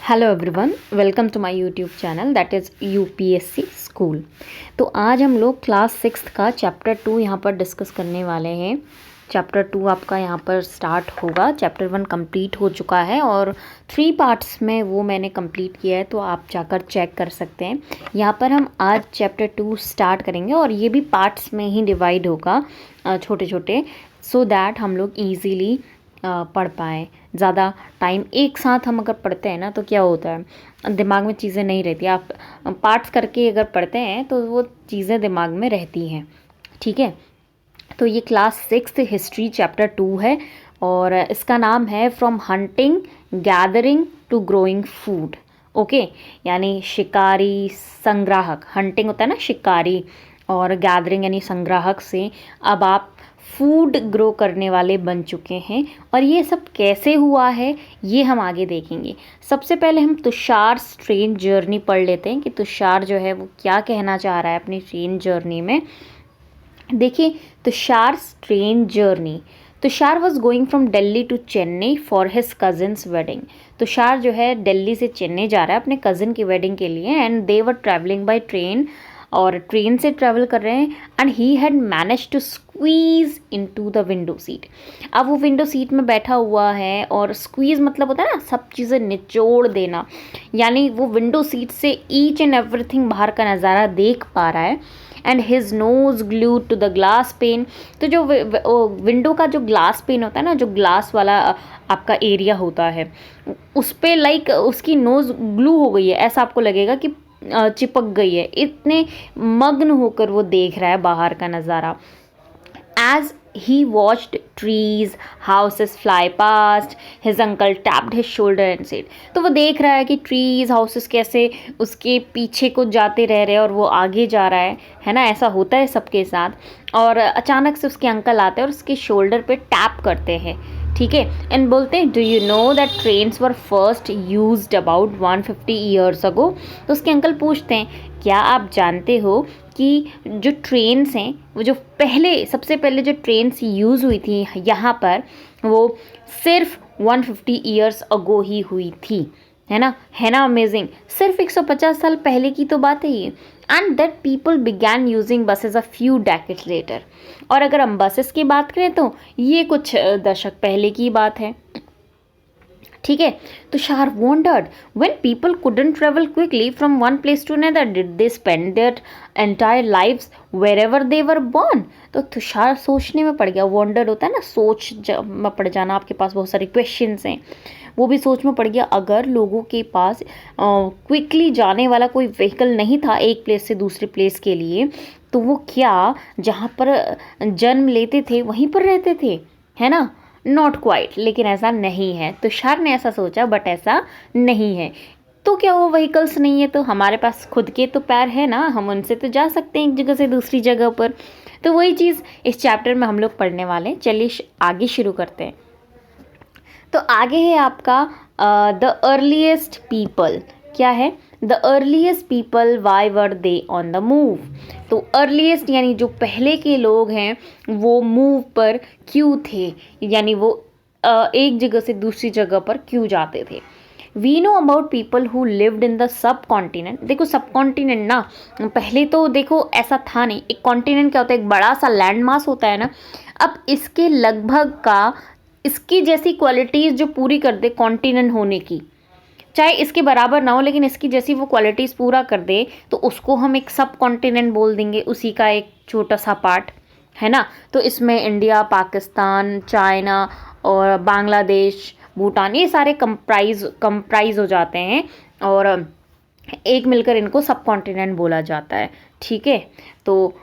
Hello everyone, welcome to my YouTube channel that is UPSC school. तो आज हम लोग क्लास 6 का चैप्टर 2 यहाँ पर डिस्कस करने वाले हैं। चैप्टर 2 आपका यहाँ पर स्टार्ट होगा। चैप्टर 1 कंप्लीट हो चुका है और 3 पार्ट्स में वो मैंने कंप्लीट किया है, तो आप जाकर चेक कर सकते हैं। यहाँ पर हम आज चैप्टर 2 स्टार्ट करेंगे और ये भी पार्ट्स में ही डिवाइड होगा, छोटे छोटे, सो दैट हम लोग ईजीली पढ़ पाएँ। ज़्यादा टाइम एक साथ हम अगर पढ़ते हैं ना तो क्या होता है, दिमाग में चीज़ें नहीं रहती। आप पार्ट्स करके अगर पढ़ते हैं तो वो चीज़ें दिमाग में रहती हैं। ठीक है, तो ये क्लास 6 हिस्ट्री चैप्टर 2 है और इसका नाम है from hunting gathering to growing food. Okay, यानी शिकारी संग्राहक, हंटिंग होता है ना शिकारी, और गैदरिंग यानी संग्राहक से अब आप फूड ग्रो करने वाले बन चुके हैं। और ये सब कैसे हुआ है ये हम आगे देखेंगे। सबसे पहले हम तुषार ट्रेन जर्नी पढ़ लेते हैं कि तुषार जो है वो क्या कहना चाह रहा है अपनी ट्रेन जर्नी में। देखिए, Tushar train journey. Tushar was going from Delhi to Chennai for his cousins wedding. Tushar जो है दिल्ली से चेन्नई जा रहा है अपने कज़न की वेडिंग के लिए, and they were travelling by train, और ट्रेन से ट्रैवल कर रहे हैं। And he had manage to squeeze into the window seat. अब वो विंडो सीट में बैठा हुआ है, और स्क्वीज़ मतलब होता है ना सब चीज़ें निचोड़ देना, यानी वो विंडो सीट से ईच एंड एवरीथिंग बाहर का नज़ारा देख पा रहा है। And his nose glued to the glass pane. तो जो विंडो का जो ग्लास पेन होता है ना, जो ग्लास वाला आपका एरिया होता है, उस पर लाइक उसकी नोज़ ग्लू हो गई है, ऐसा आपको लगेगा कि चिपक गई है। इतने मग्न होकर वो देख रहा है बाहर का नज़ारा। As he watched trees, houses fly past, his uncle tapped his shoulder and said, तो वो देख रहा है कि ट्रीज हाउसेस कैसे उसके पीछे को जाते रह रहे हैं और वो आगे जा रहा है ना। ऐसा होता है सबके साथ। और अचानक से उसके अंकल आते हैं और उसके शोल्डर पे टैप करते हैं, ठीक है, एंड बोलते हैं, do you know that trains were first used about 150 years ago. तो उसके अंकल पूछते हैं, क्या आप जानते हो कि जो ट्रेन्स हैं वो जो सबसे पहले जो ट्रेन्स यूज़ हुई थी यहाँ पर, वो सिर्फ 150 ईयर्स अगो ही हुई थी, है ना अमेजिंग। सिर्फ 150 साल पहले की तो बात है ये। And that people began using buses a few decades later. और अगर हम बसेस की बात करें तो ये कुछ दशक पहले की बात है, ठीक है। Tushar wondered when people couldn't travel quickly from one place to another, did they spend their entire lives wherever they were born? तो तुषार सोचने में पड़ गया। वॉन्डर होता है ना सोच में पड़ जाना, आपके पास बहुत सारे क्वेश्चंस हैं, वो भी सोच में पड़ गया। अगर लोगों के पास क्विकली जाने वाला कोई व्हीकल नहीं था एक प्लेस से दूसरे प्लेस के लिए, तो वो क्या जहाँ पर जन्म लेते थे वहीं पर रहते थे, है ना। नॉट क्वाइट, लेकिन ऐसा नहीं है। तुषार ने ऐसा सोचा, बट ऐसा नहीं है। तो क्या वो व्हीकल्स नहीं है तो हमारे पास खुद के तो पैर है ना, हम उनसे तो जा सकते हैं एक जगह से दूसरी जगह पर। तो वही चीज़ इस चैप्टर में हम लोग पढ़ने वाले हैं। चलिए आगे शुरू करते हैं। तो आगे है आपका द अर्लीस्ट पीपल। क्या है? The earliest people, why were they on the move. तो अर्लीस्ट यानी जो पहले के लोग हैं वो मूव पर क्यों थे, यानी वो एक जगह से दूसरी जगह पर क्यों जाते थे। We know about people who lived in the subcontinent. देखो सब कॉन्टिनेंट ना, पहले तो देखो ऐसा था नहीं। एक कॉन्टिनेंट क्या होता है? एक बड़ा सा लैंड मास होता है ना। अब इसके लगभग का इसकी जैसी क्वालिटीज़ जो पूरी कर दे कॉन्टिनेंट होने की, चाहे इसके बराबर ना हो लेकिन इसकी जैसी वो क्वालिटीज़ पूरा कर दे, तो उसको हम एक सब कॉन्टिनेंट बोल देंगे, उसी का एक छोटा सा पार्ट, है ना। तो इसमें इंडिया, पाकिस्तान, चाइना और बांग्लादेश, भूटान, ये सारे कंप्राइज हो जाते हैं और एक मिलकर इनको सब कॉन्टिनेंट बोला जाता है, ठीक है। तो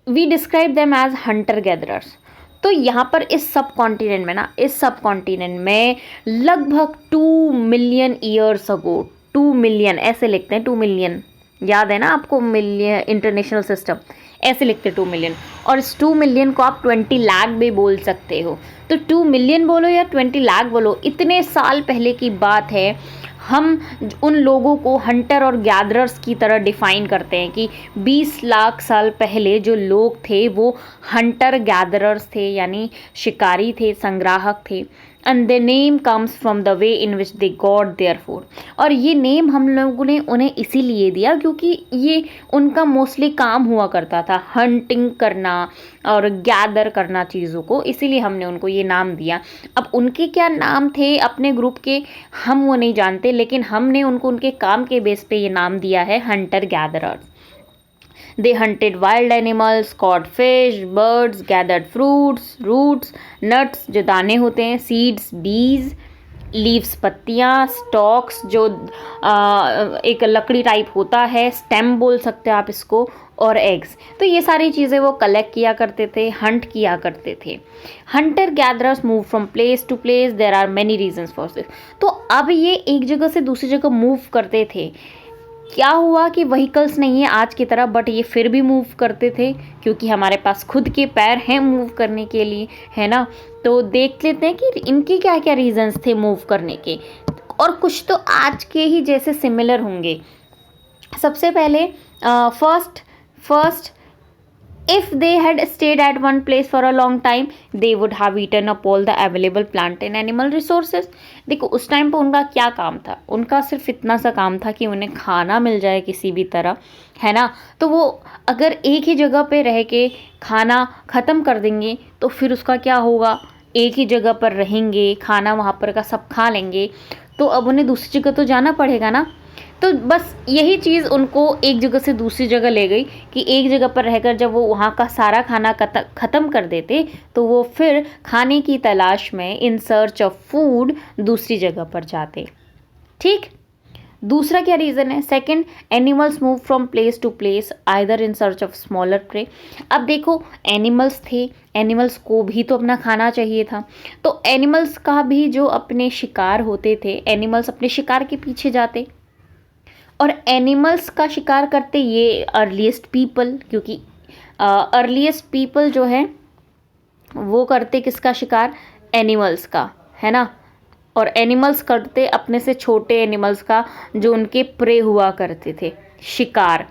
we describe them as hunter gatherers. तो यहाँ पर इस सब कॉन्टिनेंट में लगभग 2 मिलियन ईयर्स अगो, 2 मिलियन ऐसे लिखते हैं, 2 मिलियन याद है ना आपको, मिलियन इंटरनेशनल सिस्टम ऐसे लिखते हैं 2 मिलियन। और इस 2 मिलियन को आप 20 लाख भी बोल सकते हो। तो 2 मिलियन बोलो या 20 लाख बोलो, इतने साल पहले की बात है। हम उन लोगों को हंटर और गैदरर्स की तरह डिफ़ाइन करते हैं कि 20 लाख साल पहले जो लोग थे वो हंटर गैदरर्स थे, यानी शिकारी थे, संग्राहक थे। And the name comes from the way in which they got their food. और ये नेम हम लोगों ने उन्हें इसीलिए दिया क्योंकि ये उनका मोस्टली काम हुआ करता था, हंटिंग करना और गैदर करना चीज़ों को, इसीलिए हमने उनको ये नाम दिया। अब उनके क्या नाम थे अपने ग्रुप के हम वो नहीं जानते, लेकिन हमने उनको उनके काम के बेस पे ये नाम दिया है Hunter gatherers. They hunted wild animals, caught fish, birds, gathered fruits, roots, nuts जो दाने होते हैं, seeds, bees, लीव्स पत्तियाँ, स्टॉक्स जो एक लकड़ी टाइप होता है, स्टेम बोल सकते हैं आप इसको, और एग्स। तो ये सारी चीज़ें वो कलेक्ट किया करते थे, हंट किया करते थे। Hunter gatherers move from place to place, there are many reasons for this. तो अब ये एक जगह से दूसरी जगह मूव करते थे। क्या हुआ कि व्हीकल्स नहीं है आज की तरह, बट ये फिर भी मूव करते थे क्योंकि हमारे पास खुद के पैर हैं मूव करने के लिए, है ना। तो देख लेते हैं कि इनके क्या क्या रीजंस थे मूव करने के, और कुछ तो आज के ही जैसे सिमिलर होंगे। सबसे पहले first if they had stayed at one place for a long time they would have eaten up all the available plant and animal resources। देखो उस टाइम पर उनका क्या काम था, उनका सिर्फ इतना सा काम था कि उन्हें खाना मिल जाए किसी भी तरह, है ना। तो वो अगर एक ही जगह पे रह के खाना ख़त्म कर देंगे तो फिर उसका क्या होगा, एक ही जगह पर रहेंगे, खाना वहाँ पर का सब खा लेंगे, तो अब उन्हें दूसरी जगह तो जाना पड़ेगा ना। तो बस यही चीज़ उनको एक जगह से दूसरी जगह ले गई कि एक जगह पर रहकर जब वो वहाँ का सारा खाना ख़त्म कर देते तो वो फिर खाने की तलाश में इन सर्च ऑफ फूड दूसरी जगह पर जाते। ठीक, दूसरा क्या रीज़न है, second, animals move from place to place either in search of smaller prey. अब देखो एनिमल्स थे, एनिमल्स को भी तो अपना खाना चाहिए था, तो एनिमल्स का भी जो अपने शिकार होते थे, एनिमल्स अपने शिकार के पीछे जाते, और एनिमल्स का शिकार करते ये अर्लीस्ट पीपल, क्योंकि अर्लीस्ट पीपल जो है वो करते किसका शिकार, एनिमल्स का, है ना। और एनिमल्स करते अपने से छोटे एनिमल्स का जो उनके प्रे हुआ करते थे, शिकार।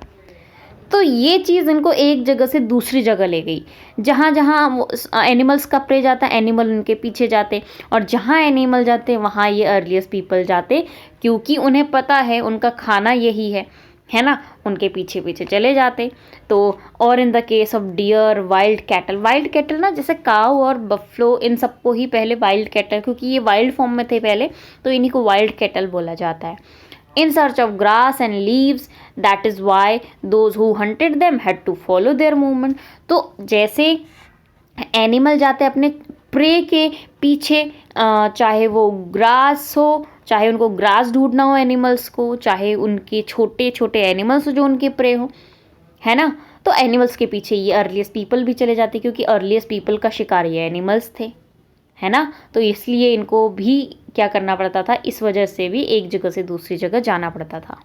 तो ये चीज़ इनको एक जगह से दूसरी जगह ले गई, जहाँ जहाँ एनिमल्स का प्रे जाता एनिमल उनके पीछे जाते, और जहाँ एनिमल जाते वहाँ ये अर्लीस्ट पीपल जाते, क्योंकि उन्हें पता है उनका खाना यही है ना, उनके पीछे पीछे चले जाते। तो और in the case of dear, wild cattle ना, जैसे काऊ और बफलो, इन सबको ही पहले वाइल्ड कैटल, क्योंकि ये वाइल्ड फॉर्म में थे पहले, तो इन्हीं को वाइल्ड कैटल बोला जाता है। In search of grass and leaves, that is why those who hunted them had to follow their movement। तो जैसे एनिमल जाते अपने प्रे के पीछे, चाहे वो ग्रास हो, चाहे उनको ग्रास ढूंढना हो एनिमल्स को, चाहे उनके छोटे छोटे एनिमल्स हो जो उनके प्रे हो, है ना। तो एनिमल्स के पीछे ये अर्लीस्ट पीपल भी चले जाते, क्योंकि अर्लीस्ट पीपल का शिकार ये एनिमल्स थे, है ना। तो इसलिए इनको भी क्या करना पड़ता था, इस वजह से भी एक जगह से दूसरी जगह जाना पड़ता था।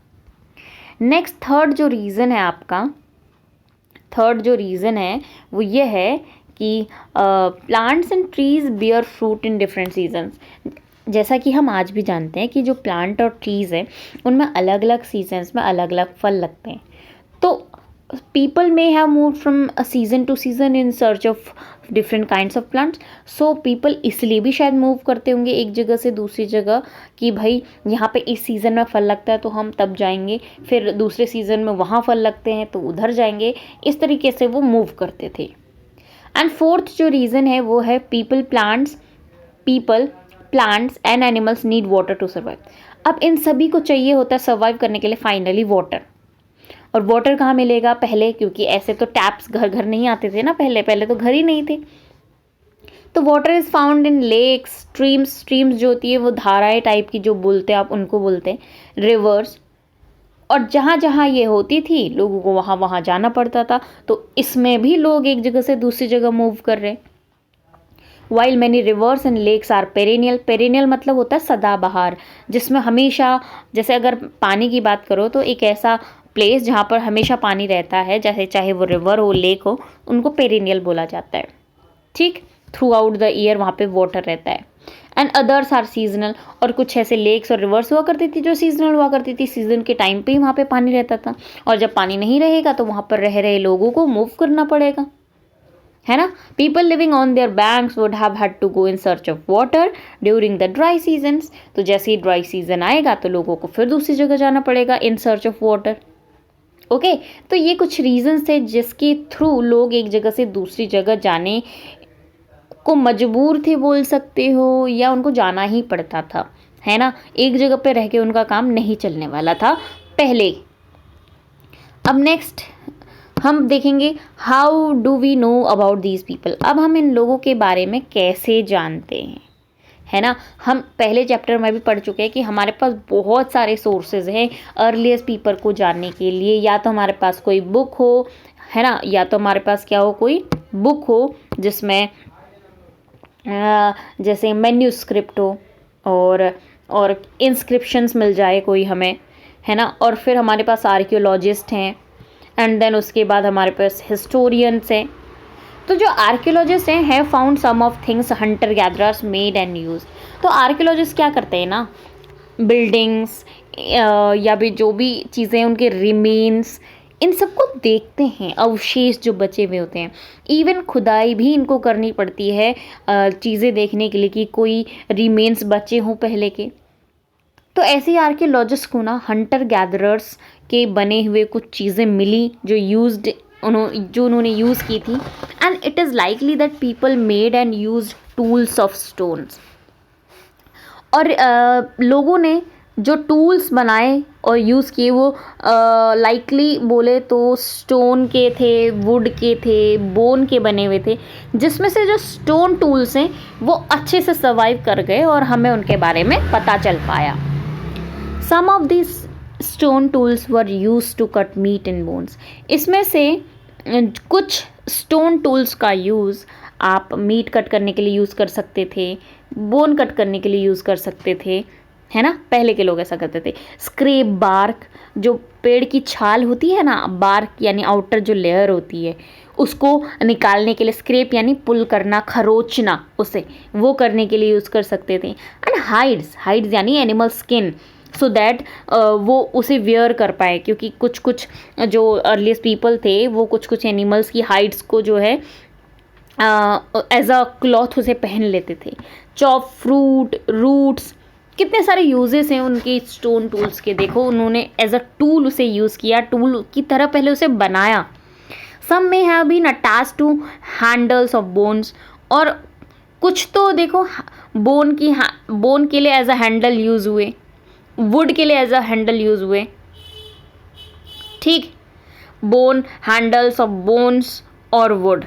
नेक्स्ट थर्ड जो रीज़न है आपका, थर्ड जो रीज़न है वो ये है कि plants and trees bear fruit in different seasons. जैसा कि हम आज भी जानते हैं कि जो प्लांट और ट्रीज़ हैं उनमें अलग अलग सीजन्स में अलग अलग फल लगते हैं। तो people may have moved from a season to season in search of different kinds of plants, so people इसलिए भी शायद मूव करते होंगे एक जगह से दूसरी जगह कि भाई यहाँ पे इस सीज़न में फल लगता है तो हम तब जाएंगे, फिर दूसरे सीज़न में वहाँ फल लगते हैं तो उधर जाएंगे, इस तरीके से वो मूव करते थे। एंड फोर्थ जो रीज़न है वो है people, plants and animals need water to survive। अब इन सभी को चाहिए होता है सर्वाइव करने के लिए फाइनली वाटर, और वाटर कहाँ मिलेगा पहले, क्योंकि ऐसे तो टैप्स घर घर नहीं आते थे ना, पहले तो घर ही नहीं थे। तो water is found in lakes, streams जो होती है वो धाराएं टाइप की जो बोलते हैं आप उनको बोलते हैं, रिवर्स। और जहाँ जहाँ ये होती थी लोगों को वहाँ वहाँ जाना पड़ता था, तो इसमें भी लोग एक जगह से दूसरी जगह मूव कर रहे हैं। While many rivers and lakes are perennial मतलब होता है सदाबहार, जिसमें हमेशा, जैसे अगर पानी की बात करो तो एक ऐसा प्लेस जहाँ पर हमेशा पानी रहता है, जैसे चाहे वो रिवर हो, लेक हो, उनको पेरिनियल बोला जाता है। ठीक, थ्रू आउट द ईयर वहाँ पे वाटर रहता है। एंड अदर्स आर सीजनल, और कुछ ऐसे लेक्स और रिवर्स हुआ करती थी जो सीजनल हुआ करती थी, सीजन के टाइम पे ही वहाँ पे पानी रहता था, और जब पानी नहीं रहेगा तो वहाँ पर रह रहे लोगों को मूव करना पड़ेगा। है ना। People living on their banks would have had to go in search of water during the dry seasons. तो जैसे ही ड्राई सीजन आएगा तो लोगों को फिर दूसरी जगह जाना पड़ेगा इन सर्च ऑफ वाटर। ओके, तो ये कुछ रीजंस थे जिसके थ्रू लोग एक जगह से दूसरी जगह जाने को मजबूर थे बोल सकते हो, या उनको जाना ही पड़ता था, है ना। एक जगह पे रह के उनका काम नहीं चलने वाला था पहले। अब नेक्स्ट हम देखेंगे how do we know about these people. अब हम इन लोगों के बारे में कैसे जानते हैं, है ना। हम पहले चैप्टर में भी पढ़ चुके हैं कि हमारे पास बहुत सारे सोर्सेज हैं अर्लीस्ट पीपल को जानने के लिए। या तो हमारे पास कोई बुक हो, है ना, या तो हमारे पास क्या हो, कोई बुक हो जिसमें जैसे मैन्यूस्क्रिप्ट हो और इंस्क्रिप्शंस मिल जाए कोई हमें, है ना। और फिर हमारे पास आर्कियोलॉजिस्ट हैं, एंड देन उसके बाद हमारे पास हिस्टोरियंस हैं। तो जो आर्कियोलॉजिस्ट हैं have found some of things hunter gatherers made and use. तो आर्कियोलॉजिस्ट क्या करते हैं ना, बिल्डिंग्स या भी जो भी चीज़ें उनके रिमेन्स, इन सबको देखते हैं, अवशेष जो बचे हुए होते हैं। इवन खुदाई भी इनको करनी पड़ती है चीज़ें देखने के लिए कि कोई रिमेन्स बचे हों पहले के। तो ऐसे ही आर्कियोलॉजिस्ट को ना हंटर गैदरर्स के बने हुए कुछ चीज़ें मिली जो उन्होंने यूज़ की थी। And it is likely that people made and use tools of stones. और लोगों ने जो टूल्स बनाए और यूज़ किए वो लाइकली बोले तो स्टोन के थे, वुड के थे, बोन के बने हुए थे, जिसमें से जो स्टोन टूल्स हैं वो अच्छे से सर्वाइव कर गए और हमें उनके बारे में पता चल पाया। Some of this stone tools were use to cut meat and bones. इसमें से कुछ स्टोन टूल्स का यूज़ आप मीट कट करने के लिए यूज़ कर सकते थे, बोन कट करने के लिए यूज़ कर सकते थे, है ना। पहले के लोग ऐसा करते थे। स्क्रैप बार्क, जो पेड़ की छाल होती है ना, बार्क यानी आउटर जो लेयर होती है, उसको निकालने के लिए स्क्रैप यानी पुल करना, खरोचना उसे, वो करने के लिए यूज़ कर सकते थे। एंड हाइड्स यानी एनिमल स्किन, सो दैट वो उसे वेयर कर पाए, क्योंकि कुछ जो अर्लीस्ट पीपल थे वो कुछ एनिमल्स की हाइड्स को जो है एज अ क्लॉथ उसे पहन लेते थे। चॉप फ्रूट, रूट्स, कितने सारे यूजेस हैं उनके स्टोन टूल्स के। देखो उन्होंने एज अ टूल उसे यूज़ किया, टूल की तरह पहले उसे बनाया। Some may have been attached to handles of bones. और कुछ तो देखो बोन के लिए एज अ हैंडल यूज़ हुए, वुड के लिए एज अ हैंडल यूज़ हुए, ठीक। बोन, हैंडल्स ऑफ बोन्स और wood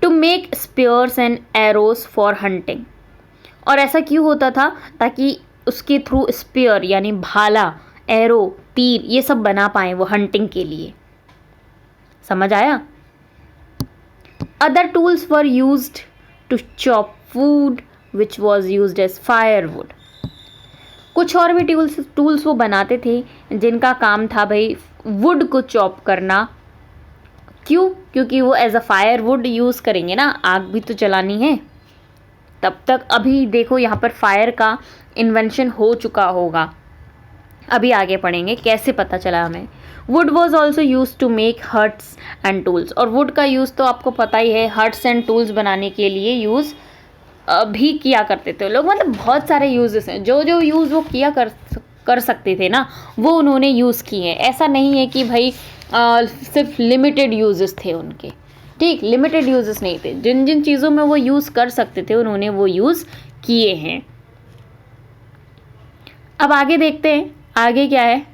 to make spears and arrows for hunting. और ऐसा क्यों होता था, ताकि उसके थ्रू स्पेयर यानी भाला, एरो, तीर, ये सब बना पाए वो हंटिंग के लिए। समझ आया। Other tools were used to chop wood which was used as firewood. कुछ और भी टूल्स वो बनाते थे जिनका काम था भाई वुड को चॉप करना। क्यों? क्योंकि वो एज अ फायरवुड यूज़ करेंगे ना, आग भी तो जलानी है तब तक। अभी देखो यहाँ पर फायर का इन्वेंशन हो चुका होगा, अभी आगे पढ़ेंगे कैसे पता चला हमें। Wood was also use to make huts and tools. और वुड का यूज़ तो आपको पता ही है, हट्स एंड टूल्स बनाने के लिए यूज़ भी किया करते थे लोग। मतलब बहुत सारे यूजेस हैं, जो यूज़ वो किया कर सकते थे ना, वो उन्होंने यूज़ किए। ऐसा नहीं है कि भाई सिर्फ लिमिटेड यूजेस थे उनके, ठीक। लिमिटेड यूजेस नहीं थे, जिन जिन चीज़ों में वो यूज़ कर सकते थे उन्होंने वो यूज़ किए हैं। अब आगे देखते हैं आगे क्या है।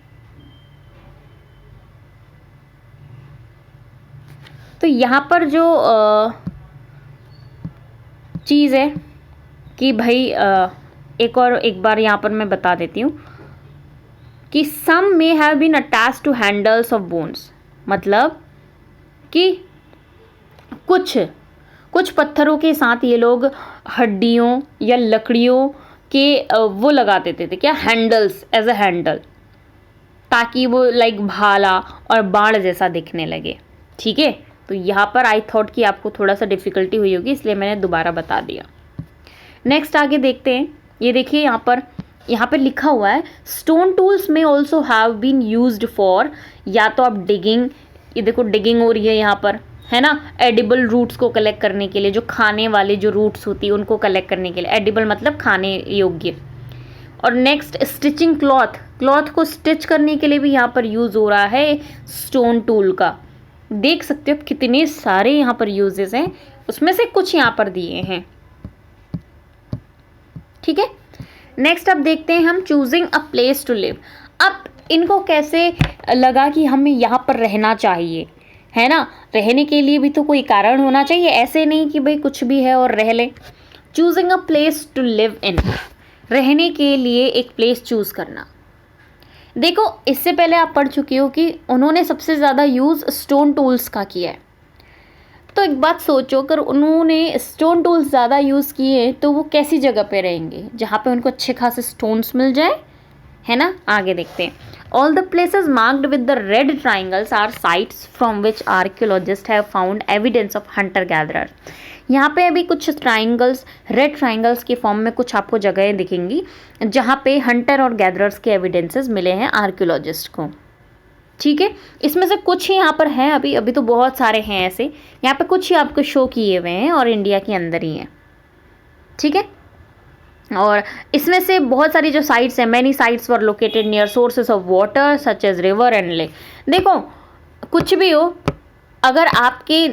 तो यहाँ पर जो चीज़ है कि भाई एक बार यहाँ पर मैं बता देती हूँ कि some may have been attach to handles of bones. मतलब कि कुछ पत्थरों के साथ ये लोग हड्डियों या लकड़ियों के वो लगा देते थे, क्या, हैंडल्स, एज अ हैंडल, ताकि वो लाइक भाला और बाण जैसा दिखने लगे, ठीक है। तो यहाँ पर आई थॉट कि आपको थोड़ा सा डिफ़िकल्टी हुई होगी, इसलिए मैंने दोबारा बता दिया। नेक्स्ट आगे देखते हैं। ये देखिए यहाँ पर लिखा हुआ है stone tools may also have been used for, या तो आप डिगिंग, ये देखो डिगिंग हो रही है यहाँ पर, है ना, एडिबल रूट्स को कलेक्ट करने के लिए, जो खाने वाले जो रूट्स होती है उनको कलेक्ट करने के लिए, एडिबल मतलब खाने योग्य। और नेक्स्ट स्टिचिंग क्लॉथ, क्लॉथ को स्टिच करने के लिए भी यहाँ पर यूज़ हो रहा है स्टोन टूल का। देख सकते हो कितने सारे यहाँ पर यूजेस हैं, उसमें से कुछ यहाँ पर दिए हैं। ठीक है, नेक्स्ट अब देखते हैं हम choosing a place to live. अब इनको कैसे लगा कि हमें यहाँ पर रहना चाहिए, है ना, रहने के लिए भी तो कोई कारण होना चाहिए, ऐसे नहीं कि भाई कुछ भी है और रह ले। Choosing a place to live in, रहने के लिए एक प्लेस चूज करना। देखो इससे पहले आप पढ़ चुके हो कि उन्होंने सबसे ज़्यादा यूज़ स्टोन टूल्स का किया है। तो एक बात सोचो, अगर उन्होंने स्टोन टूल्स ज़्यादा यूज़ किए तो वो कैसी जगह पे रहेंगे, जहाँ पे उनको अच्छे खासे स्टोन्स मिल जाए, है ना। आगे देखते हैं। All the places marked with the red triangles are sites from which archaeologist have found evidence of hunter gatherer. यहाँ पे अभी कुछ ट्राइंगल्स, रेड ट्राइंगल्स के फॉर्म में कुछ आपको जगहें दिखेंगी जहाँ पे हंटर और गैदरर्स के एविडेंसेस मिले हैं आर्कियोलॉजिस्ट को। ठीक है, इसमें से कुछ ही यहाँ पर हैं, अभी अभी तो बहुत सारे हैं ऐसे, यहाँ पे कुछ ही आपको शो किए हुए हैं और इंडिया के अंदर ही हैं। ठीक है, और इसमें से बहुत सारी जो साइट्स हैं, many sites were located near sources of water such as river and lake. देखो कुछ भी हो, अगर आपके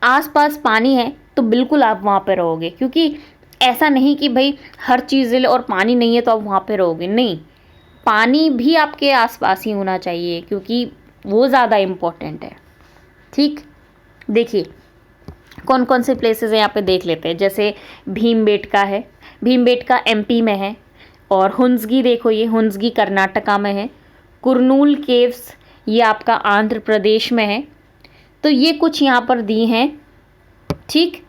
आसपास पानी है तो बिल्कुल आप वहाँ पे रहोगे, क्योंकि ऐसा नहीं कि भाई हर चीज़ और पानी नहीं है तो आप वहाँ पे रहोगे, नहीं, पानी भी आपके आसपास ही होना चाहिए क्योंकि वो ज़्यादा इम्पोर्टेंट है। ठीक, देखिए कौन कौन से प्लेसेस हैं यहाँ पे देख लेते हैं। जैसे भीमबेटका है, भीमबेटका एमपी में है, और हुंसगी, देखो ये हुंसगी कर्नाटका में है। कुरनूल केव्स ये आपका आंध्र प्रदेश में है। तो ये कुछ यहाँ पर दी हैं। ठीक,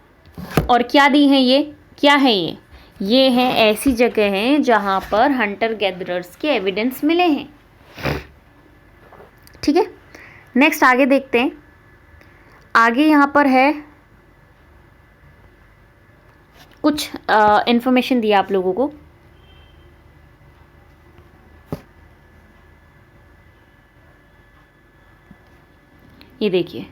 और क्या दी हैं, ये क्या है, ये हैं ऐसी जगह हैं जहाँ पर हंटर गैदरर्स के एविडेंस मिले हैं। ठीक है, नेक्स्ट आगे देखते हैं। आगे यहाँ पर है कुछ इंफॉर्मेशन दिया आप लोगों को। ये देखिए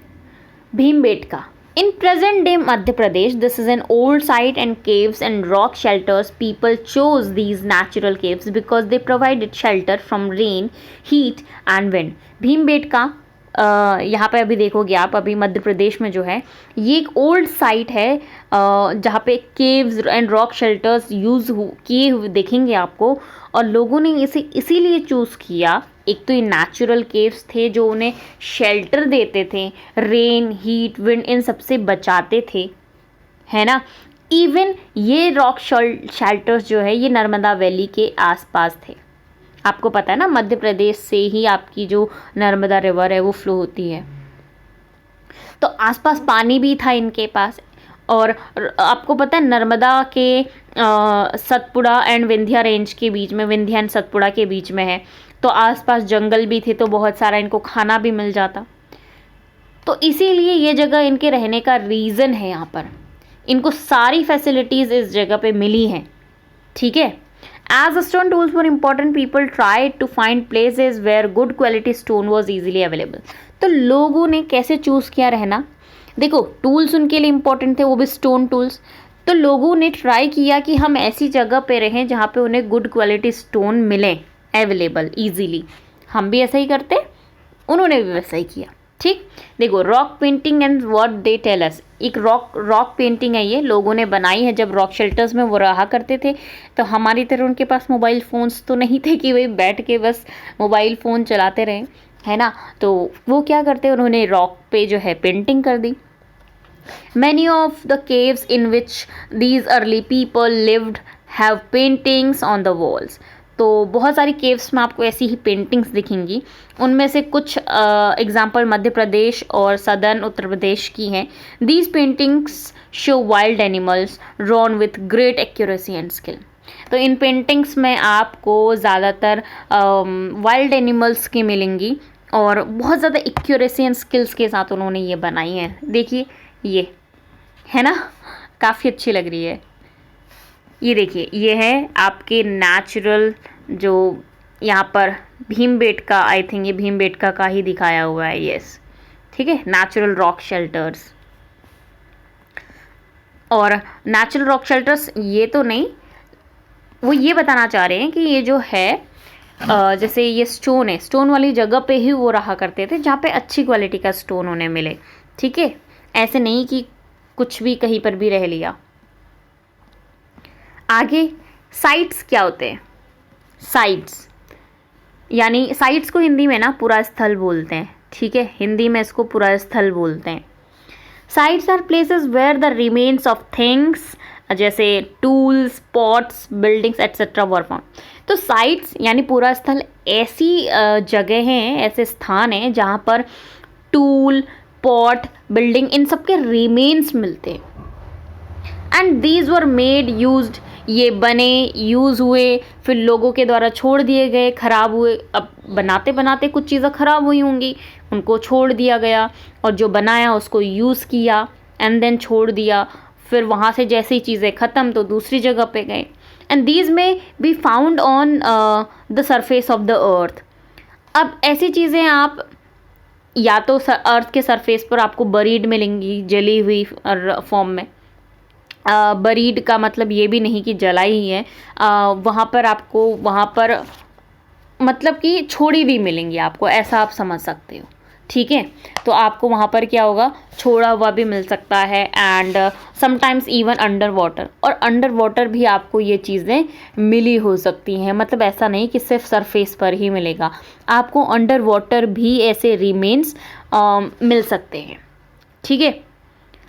Bhimbetka in present day Madhya Pradesh, this is an old site and caves and rock shelters. People chose these natural caves because they provided shelter from rain, heat and wind. Bhimbetka यहाँ पे अभी देखोगे आप, अभी मध्य प्रदेश में जो है ये एक ओल्ड साइट है जहाँ पे caves and rock shelters use किए हुए देखेंगे आपको, और लोगों ने इसे इसीलिए चूज़ किया। एक तो ये नेचुरल केव्स थे जो उन्हें शेल्टर देते थे, रेन, हीट, विंड इन सबसे बचाते थे, है ना। इवन ये रॉक शेल्टर्स जो है ये नर्मदा वैली के आसपास थे। आपको पता है ना, मध्य प्रदेश से ही आपकी जो नर्मदा रिवर है वो फ्लो होती है, तो आसपास पानी भी था इनके पास। और आपको पता है नर्मदा के सतपुड़ा एंड विंध्या रेंज के बीच में, विंध्या एंड सतपुड़ा के बीच में है, तो आसपास जंगल भी थे, तो बहुत सारा इनको खाना भी मिल जाता। तो इसीलिए ये जगह इनके रहने का रीज़न है। यहाँ पर इनको सारी फैसिलिटीज़ इस जगह पे मिली हैं। ठीक है, as stone tools were important, people try to find places where good quality stone was easily available. तो लोगों ने कैसे चूज़ किया रहना, देखो टूल्स उनके लिए इम्पॉर्टेंट थे, वो भी स्टोन टूल्स। तो लोगों ने ट्राई किया कि हम ऐसी जगह पे रहें जहाँ पे उन्हें गुड क्वालिटी स्टोन मिले अवेलेबल ईजीली। हम भी ऐसा ही करते, उन्होंने भी वैसा ही किया। ठीक, देखो rock painting and what they tell us, एक रॉक पेंटिंग है, ये लोगों ने बनाई है जब रॉक शेल्टर्स में वो रहा करते थे। तो हमारी तरह उनके पास मोबाइल फ़ोन्स तो नहीं थे कि वही बैठ के बस मोबाइल फ़ोन चलाते रहें, है ना। तो वो क्या करते, उन्होंने रॉक पे जो है पेंटिंग कर दी। Many of the caves in which these early people lived have paintings on the walls. तो बहुत सारी केव्स में आपको ऐसी ही पेंटिंग्स दिखेंगी। उनमें से कुछ एग्जाम्पल मध्य प्रदेश और सदर्न उत्तर प्रदेश की हैं। These paintings show wild animals drawn with great accuracy and skill. तो इन पेंटिंग्स में आपको ज़्यादातर वाइल्ड एनिमल्स की मिलेंगी और बहुत ज़्यादा एक्यूरेसी एंड स्किल्स के साथ उन्होंने ये बनाई है। देखिए ये है ना, काफ़ी अच्छी लग रही है। ये देखिए ये है आपके नेचुरल, जो यहाँ पर भीमबेटका, आई थिंक ये भीमबेटका का ही दिखाया हुआ है, यस। ठीक है, नेचुरल रॉक शेल्टर्स। और नेचुरल रॉक शेल्टर्स ये तो नहीं, वो ये बताना चाह रहे हैं कि ये जो है जैसे ये स्टोन है, स्टोन वाली जगह पे ही वो रहा करते थे जहाँ पे अच्छी क्वालिटी का स्टोन उन्हें मिले। ठीक है, ऐसे नहीं कि कुछ भी कहीं पर भी रह लिया। आगे साइट्स क्या होते हैं? साइट्स यानी साइट्स को हिंदी में ना पुरा स्थल बोलते हैं। ठीक है, हिंदी में इसको पुरा स्थल बोलते हैं। Sites are places where the remains of things जैसे tools, pots, buildings etcetera were found. तो साइट्स यानी पूरा स्थल ऐसी जगह हैं, ऐसे स्थान हैं जहाँ पर टूल, पॉट, बिल्डिंग इन सब के रिमेन्स मिलते हैं। And these were made used, ये बने, यूज़ हुए, फिर लोगों के द्वारा छोड़ दिए गए, ख़राब हुए। अब बनाते बनाते कुछ चीज़ें ख़राब हुई होंगी, उनको छोड़ दिया गया, और जो बनाया उसको यूज़ किया एंड देन छोड़ दिया। फिर वहाँ से जैसे ही चीज़ें ख़त्म तो दूसरी जगह पे गए। एंड दीज में be found on the surface of the earth. अब ऐसी चीज़ें आप या तो अर्थ के सरफेस पर आपको बरीड मिलेंगी, जली हुई फॉर्म में। बरीड का मतलब ये भी नहीं कि जला ही है, वहाँ पर आपको वहाँ पर मतलब कि छोड़ी हुई मिलेंगी आपको, ऐसा आप समझ सकते हो। ठीक है, तो आपको वहाँ पर क्या होगा, छोड़ा हुआ भी मिल सकता है and sometimes even under water, और अंडर वाटर भी आपको ये चीज़ें मिली हो सकती हैं। मतलब ऐसा नहीं कि सिर्फ सरफेस पर ही मिलेगा, आपको अंडर वाटर भी ऐसे रिमेन्स मिल सकते हैं। ठीक है,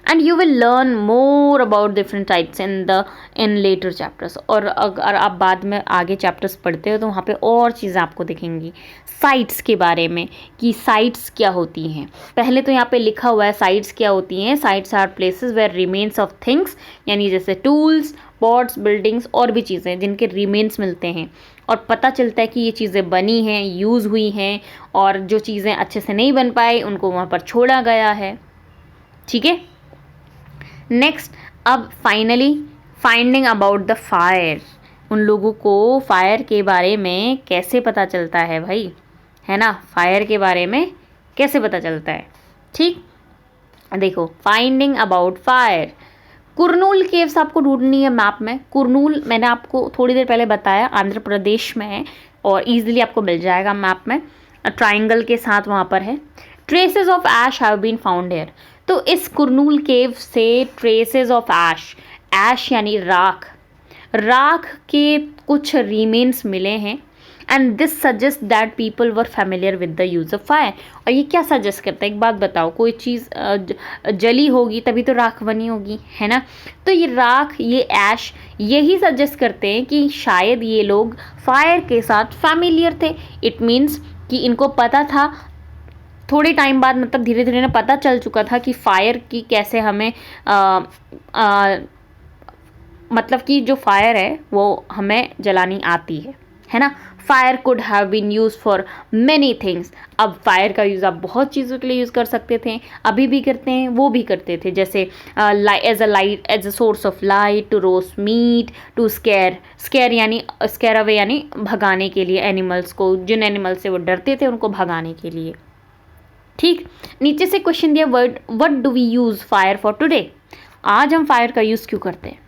and you will learn more about different types in later chapters. और अगर आप बाद में आगे चैप्टर्स पढ़ते हो तो वहाँ पे और चीज़ें आपको दिखेंगी साइट्स के बारे में, कि साइट्स क्या होती हैं। पहले तो यहाँ पे लिखा हुआ है साइट्स क्या होती हैं। Sites are places where remains of things, यानी जैसे टूल्स, पॉट्स, बिल्डिंग्स और भी चीज़ें जिनके रिमेन्स मिलते हैं, और पता चलता है कि ये चीज़ें बनी हैं, यूज़ हुई हैं, और जो चीज़ें अच्छे से नहीं बन पाई उनको वहाँ पर छोड़ा गया है। ठीक है, नेक्स्ट, अब finally finding about the fire. उन लोगों को फायर के बारे में कैसे पता चलता है भाई, है ना, फायर के बारे में कैसे पता चलता है। ठीक, देखो, finding about fire. Kurnool caves आपको ढूंढनी है मैप में। कुरनूल मैंने आपको थोड़ी देर पहले बताया आंध्र प्रदेश में है, और ईजिली आपको मिल जाएगा मैप में, ट्राइंगल के साथ वहाँ पर है। Traces of ash have been found here. तो इस कुरनूल केव से ट्रेसेस ऑफ ऐश, ऐश यानी राख, राख के कुछ रिमेन्स मिले हैं। And this suggest that people were familiar with the use of fire. और ये क्या सजेस्ट करता है, एक बात बताओ, कोई चीज़ जली होगी तभी तो राख बनी होगी, है ना। तो ये राख, ये ऐश, यही सजेस्ट करते हैं कि शायद ये लोग फायर के साथ फेमिलियर थे। इट मीन्स कि इनको पता था, थोड़े टाइम बाद मतलब धीरे धीरे ना पता चल चुका था कि फायर की कैसे हमें मतलब कि जो फायर है वो हमें जलानी आती है ना। Fire could have been use for many things. अब फायर का यूज़ आप बहुत चीज़ों के लिए यूज़ कर सकते थे, अभी भी करते हैं, वो भी करते थे, जैसे as a light, as a source of light, to roast meat, to scare, scare यानी स्केयर अवे यानी भगाने के लिए एनिमल्स को, जिन एनिमल से वो डरते थे उनको भगाने के लिए। ठीक, नीचे से क्वेश्चन दिया, word what do we use fire for today. आज हम फायर का यूज़ क्यों करते हैं।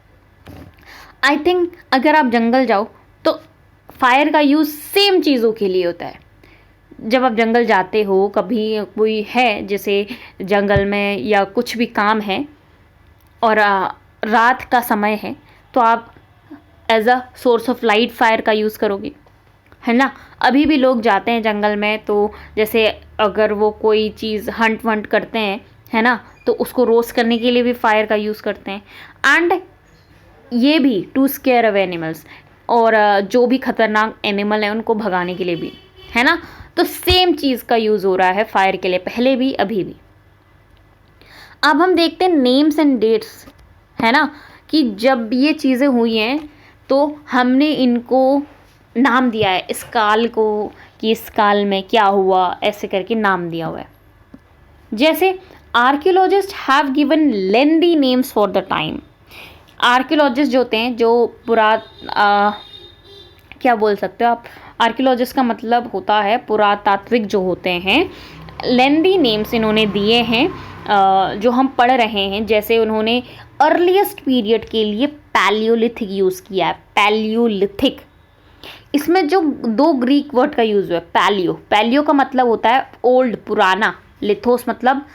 आई थिंक अगर आप जंगल जाओ तो फायर का यूज़ सेम चीज़ों के लिए होता है। जब आप जंगल जाते हो, कभी कोई है जैसे जंगल में या कुछ भी काम है और रात का समय है, तो आप as a source of light fire का यूज़ करोगे, है ना। अभी भी लोग जाते हैं जंगल में, तो जैसे अगर वो कोई चीज़ हंट वंट करते हैं, है ना, तो उसको रोस्ट करने के लिए भी फायर का यूज़ करते हैं। एंड ये भी टू स्केयर अवे एनिमल्स, और जो भी खतरनाक एनिमल है उनको भगाने के लिए भी, है ना। तो सेम चीज़ का यूज़ हो रहा है फायर के लिए, पहले भी अभी भी। अब हम देखते हैं नेम्स एंड डेट्स, है ना, कि जब ये चीज़ें हुई हैं तो हमने इनको नाम दिया है, इस काल को, कि इस काल में क्या हुआ, ऐसे करके नाम दिया हुआ है। जैसे archaeologist have given lengthy names for the time. Archaeologist जो होते हैं, जो क्या बोल सकते हो आप, आर्कियोलॉजिस्ट का मतलब होता है पुरातात्विक जो होते हैं, लेंदी नेम्स इन्होंने दिए हैं जो हम पढ़ रहे हैं, जैसे उन्होंने अर्लीस्ट पीरियड के लिए पैलियोलिथिक यूज़ किया है, पैलियोलिथिक। इसमें जो दो ग्रीक वर्ड का यूज़ हुआ है, पैलियो, पैलियो का मतलब होता है ओल्ड, पुराना, लिथोस मतलब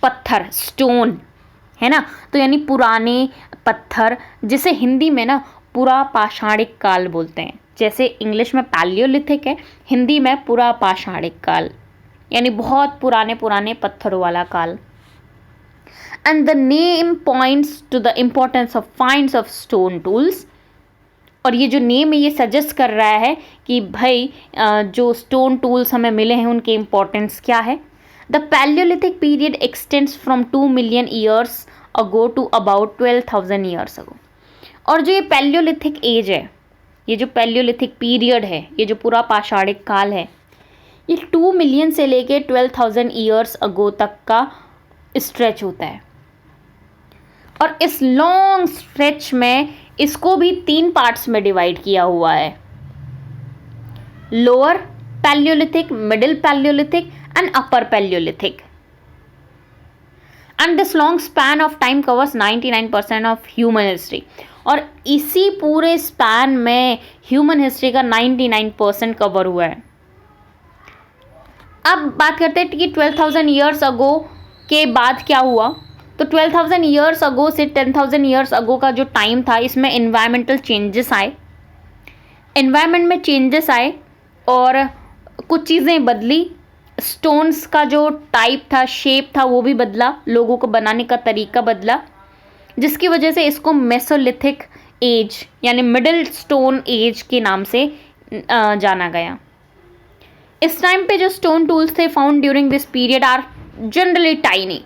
पत्थर, स्टोन, है ना, तो यानी पुराने पत्थर, जिसे हिंदी में ना पुरा पाषाणिक काल बोलते हैं। जैसे इंग्लिश में पैलियोलिथिक है, हिंदी में पुरा पाषाणिक काल, यानी बहुत पुराने पुराने पत्थरों वाला काल। And the name points to the importance of finds of stone tools. और ये जो नेम है ये सजेस्ट कर रहा है कि भाई जो स्टोन टूल्स हमें मिले हैं उनके इम्पोर्टेंस क्या है। The Palaeolithic period extends from 2 million years ago to about 12,000 years ago. और जो ये पैलियोलिथिक एज है, ये जो पैलियोलिथिक पीरियड है, ये जो पूरा पाषाणिक काल है, ये 2 मिलियन से लेके 12,000 ईयर्स अगो तक का स्ट्रेच होता है। और इस लॉन्ग स्ट्रेच में इसको भी 3 पार्ट्स में डिवाइड किया हुआ है, lower Palaeolithic, middle Palaeolithic and upper Palaeolithic. And this long span of time covers 99% of human history. और इसी पूरे स्पैन में ह्यूमन हिस्ट्री का 99% कवर हुआ है। अब बात करते हैं कि 12,000 ईयर्स अगो के बाद क्या हुआ। तो 12,000 ईयर्स अगो से 10,000 ईयर्स अगो का जो टाइम था, इसमें इन्वायरमेंटल चेंजेस आए, इन्वायरमेंट में चेंजेस आए और कुछ चीज़ें बदली। स्टोन्स का जो टाइप था, शेप था, वो भी बदला, लोगों को बनाने का तरीका बदला, जिसकी वजह से इसको मेसोलिथिक एज यानी मिडिल स्टोन एज के नाम से जाना गया। इस टाइम पे जो स्टोन टूल्स थे found during this period are generally tiny.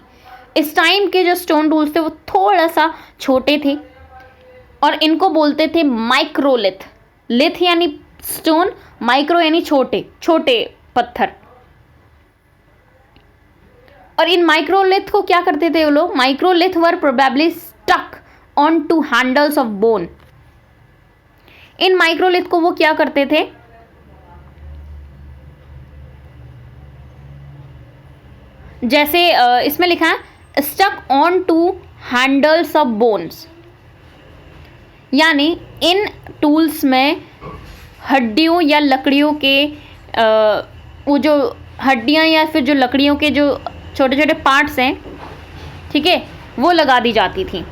इस टाइम के जो स्टोन टूल्स थे वो थोड़ा सा छोटे थे और इनको बोलते थे माइक्रोलिथ। लिथ यानी स्टोन, माइक्रो यानी छोटे छोटे पत्थर। और इन माइक्रोलिथ को क्या करते थे वो लोग, microlith were probably stuck on to handles of bone. इन माइक्रोलिथ को वो क्या करते थे, जैसे इसमें लिखा है stuck on to handles of bones, यानी इन टूल्स में हड्डियों या लकड़ियों के वो जो हड्डियां या फिर जो लकड़ियों के जो छोटे छोटे पार्ट्स हैं, ठीक है, वो लगा दी जाती थी।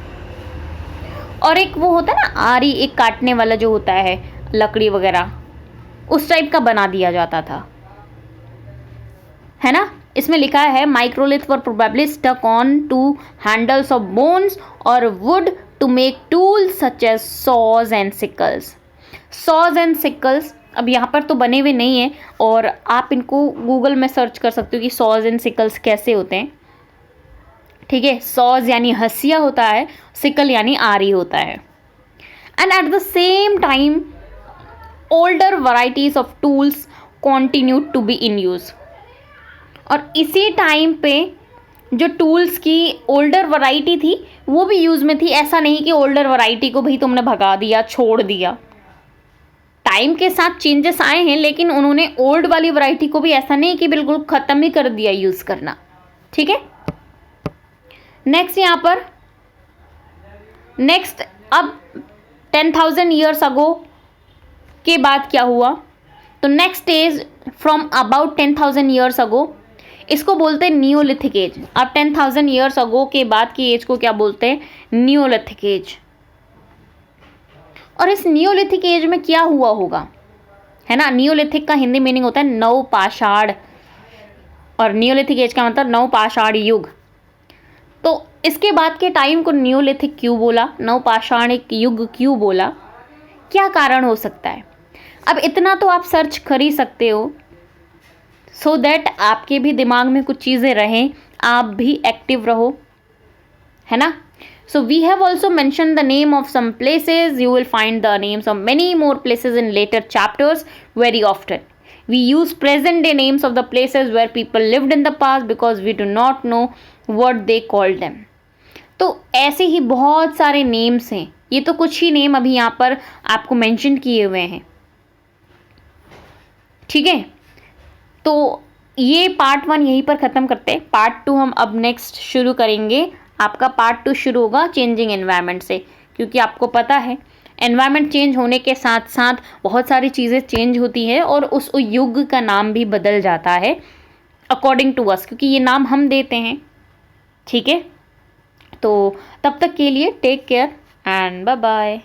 और एक वो होता है ना आरी, एक काटने वाला जो होता है लकड़ी वगैरह, उस टाइप का बना दिया जाता था, है ना। इसमें लिखा है microlith were probably stuck on to handles of bones और wood to make tools such as saws and sickles. Saws and sickles अब यहाँ पर तो बने हुए नहीं हैं और आप इनको गूगल में सर्च कर सकते हो कि सॉज एंड सिकल्स कैसे होते हैं, ठीक है। सॉज यानी हंसिया होता है, सिकल यानी आरी होता है। And at the same time older varieties of tools continue to be in use. और इसी टाइम पे जो टूल्स की ओल्डर वैरायटी थी वो भी यूज़ में थी। ऐसा नहीं कि ओल्डर वैरायटी को भी तुमने भगा दिया, छोड़ दिया। टाइम के साथ चेंजेस आए हैं, लेकिन उन्होंने ओल्ड वाली वैरायटी को भी ऐसा नहीं कि बिल्कुल ख़त्म ही कर दिया यूज़ करना, ठीक है। नेक्स्ट यहाँ पर नेक्स्ट अब 10,000 ईयर्स अगो के बाद क्या हुआ, तो next is from about 10,000 years ago, इसको बोलते हैं नियोलिथिक एज। अब 10,000 ईयर्स अगो के बाद की एज को क्या बोलते हैं, नियोलिथिक एज। और इस नियोलिथिक एज में क्या हुआ होगा, है ना। नियोलिथिक का हिंदी मीनिंग होता है नवपाषाण, और नियोलिथिक एज का मतलब नवपाषाण युग। तो इसके बाद के टाइम को नियोलिथिक क्यों बोला, नवपाषाणिक युग क्यों बोला, क्या कारण हो सकता है। अब इतना तो आप सर्च कर ही सकते हो, सो दैट आपके भी दिमाग में कुछ चीज़ें रहें, आप भी एक्टिव रहो, है ना। So we have also mention the name of some places, you will find the names of many more places in later chapters very often. We use present day names of the places where people lived in the past because we do not know what they called them. तो ऐसे ही बहुत सारे names हैं, ये तो कुछ ही name अभी यहाँ पर आपको मेंशन किए हुए हैं, ठीक है। तो ये पार्ट 1 यहीं पर ख़त्म करते हैं। पार्ट 2 हम अब नेक्स्ट शुरू करेंगे। आपका पार्ट 2 शुरू होगा चेंजिंग एनवायरनमेंट से, क्योंकि आपको पता है एनवायरनमेंट चेंज होने के साथ साथ बहुत सारी चीज़ें चेंज होती है और उस युग का नाम भी बदल जाता है अकॉर्डिंग टू अस, क्योंकि ये नाम हम देते हैं। ठीक है, तो तब तक के लिए take care and bye bye.